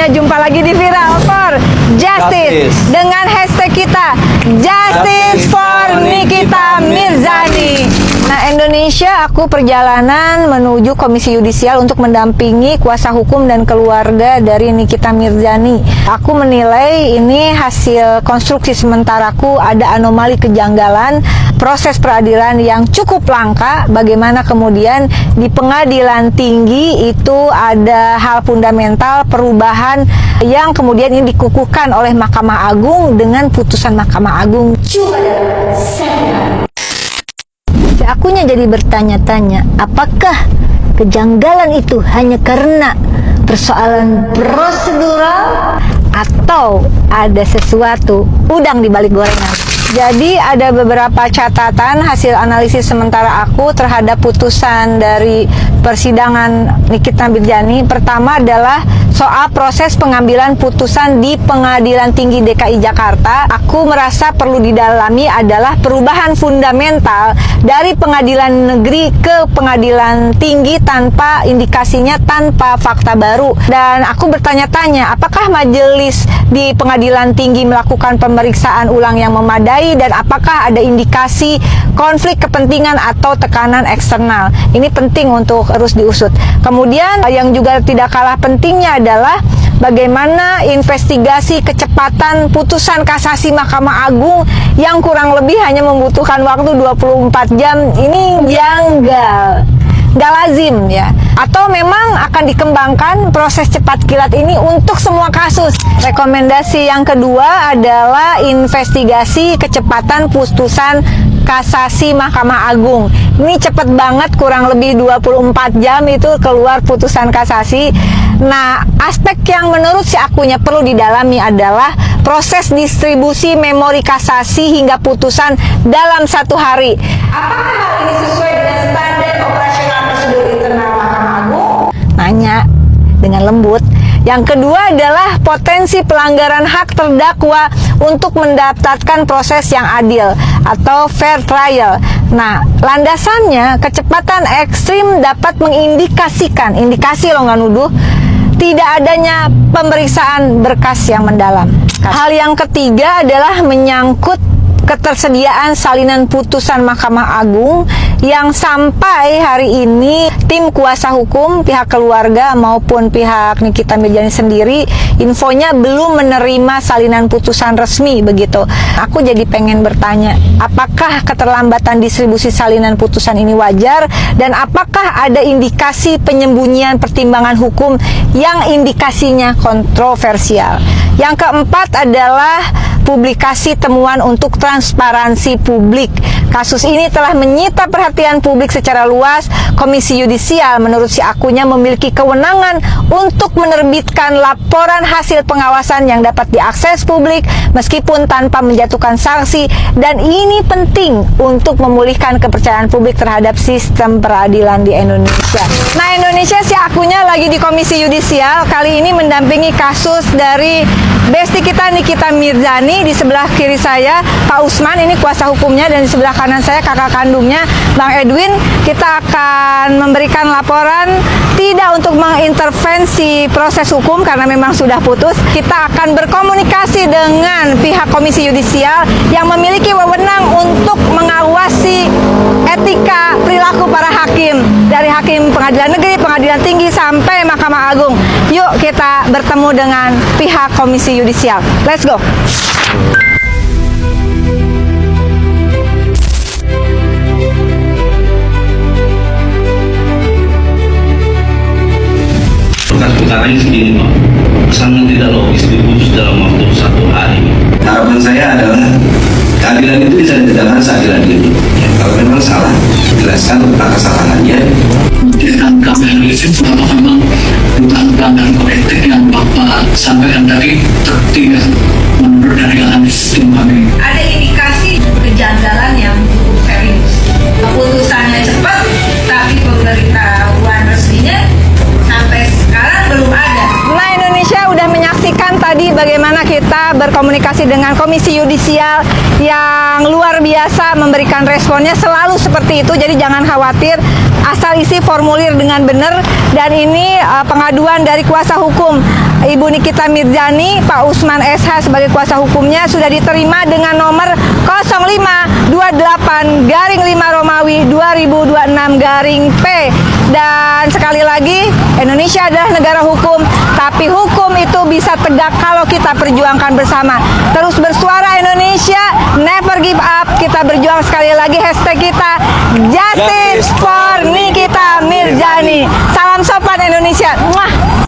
semuanya, jumpa lagi di Viral for Justice dengan hashtag kita Justice for Nikita Mirzani. Nah, Indonesia, aku perjalanan menuju Komisi Yudisial untuk mendampingi kuasa hukum dan keluarga dari Nikita Mirzani. Aku menilai ini hasil konstruksi sementaraku, ada anomali kejanggalan proses peradilan yang cukup langka. Bagaimana kemudian di pengadilan tinggi itu ada hal fundamental perubahan yang kemudian ini dikukuhkan oleh Mahkamah Agung dengan putusan Mahkamah Agung. Akunya jadi bertanya-tanya, apakah kejanggalan itu hanya karena persoalan prosedural atau ada sesuatu udang di balik gorengan? Jadi ada beberapa catatan hasil analisis sementara aku terhadap putusan dari persidangan Nikita Mirzani. Pertama adalah soal proses pengambilan putusan di Pengadilan Tinggi DKI Jakarta. Aku merasa perlu didalami adalah perubahan fundamental dari pengadilan negeri ke pengadilan tinggi tanpa indikasinya, tanpa fakta baru. Dan aku bertanya-tanya, apakah majelis di pengadilan tinggi melakukan pemeriksaan ulang yang memadai dan apakah ada indikasi konflik kepentingan atau tekanan eksternal. Ini penting untuk terus diusut. Kemudian yang juga tidak kalah pentingnya adalah bagaimana investigasi kecepatan putusan kasasi Mahkamah Agung yang kurang lebih hanya membutuhkan waktu 24 jam. Ini janggal, nggak lazim ya. Atau memang akan dikembangkan proses cepat kilat ini untuk semua kasus. Rekomendasi yang kedua adalah investigasi kecepatan putusan kasasi Mahkamah Agung. Ini cepet banget, kurang lebih 24 jam itu keluar putusan kasasi. Nah, aspek yang menurut si akunya perlu didalami adalah proses distribusi memori kasasi hingga putusan dalam 1 hari. Apakah hal ini sesuai dengan standar operasional prosedur internal Mahkamah Agung? Nanya dengan lembut. Yang kedua adalah potensi pelanggaran hak terdakwa untuk mendapatkan proses yang adil atau fair trial. Nah, landasannya kecepatan ekstrim dapat mengindikasikan, indikasi lo nggak nuduh, tidak adanya pemeriksaan berkas yang mendalam. Hal yang ketiga adalah menyangkut ketersediaan salinan putusan Mahkamah Agung yang sampai hari ini tim kuasa hukum, pihak keluarga maupun pihak Nikita Mirzani sendiri infonya belum menerima salinan putusan resmi begitu. Aku jadi pengen bertanya, apakah keterlambatan distribusi salinan putusan ini wajar dan apakah ada indikasi penyembunyian pertimbangan hukum yang indikasinya kontroversial. Yang keempat adalah publikasi temuan untuk transparansi publik. Kasus ini telah menyita perhatian publik secara luas. Komisi Yudisial menurut si akunya memiliki kewenangan untuk menerbitkan laporan hasil pengawasan yang dapat diakses publik meskipun tanpa menjatuhkan sanksi, dan ini penting untuk memulihkan kepercayaan publik terhadap sistem peradilan di Indonesia. Nah, Indonesia si akunya lagi di Komisi Yudisial kali ini mendampingi kasus dari besti kita Nikita Mirzani. Di sebelah kiri saya Pak Usman, ini kuasa hukumnya, dan di sebelah kanan saya kakak kandungnya Bang Edwin. Kita akan memberikan laporan tidak untuk mengintervensi proses hukum karena memang sudah putus. Kita akan berkomunikasi dengan pihak Komisi Yudisial yang memiliki wewenang untuk mengawasi etika perilaku para hakim, dari hakim pengadilan negeri, pengadilan tinggi sampai Mahkamah Agung. Yuk kita bertemu dengan pihak Komisi Yudisial. Let's go. Perkaranya segini Pak, sangat tidak logis diputus dalam waktu 1 hari. Harapan saya adalah keadilan itu bisa ditegakkan seadil adilnya. Kalau memang salah, jelaskan tentang kesalahannya. Dan kami analisis bahwa memang bukan pelanggaran kode etik yang Bapak sampaikan tadi tidak menurut dari analisis tim kami. Ada indikasi kejanggalan yang cukup serius. Putusannya cepat, tapi pemberitahuan resminya sampai sekarang belum ada. Nah, Indonesia udah menyaksikan tadi bagaimana kita berkomunikasi dengan Komisi Yudisial yang luar biasa memberikan responnya selalu seperti itu. Jadi jangan khawatir, asal isi formulir dengan benar, dan ini pengaduan dari kuasa hukum Ibu Nikita Mirzani, Pak Usman SH sebagai kuasa hukumnya sudah diterima dengan nomor 0528-5 Romawi 2026-P. Dan sekali lagi, Indonesia adalah negara hukum, tapi hukum itu bisa tegak kalau kita perjuangkan bersama. Terus bersuara Indonesia, never give up. Kita berjuang, sekali lagi hashtag kita Justice for Nikita Mirzani. Salam sopan Indonesia. Mwah.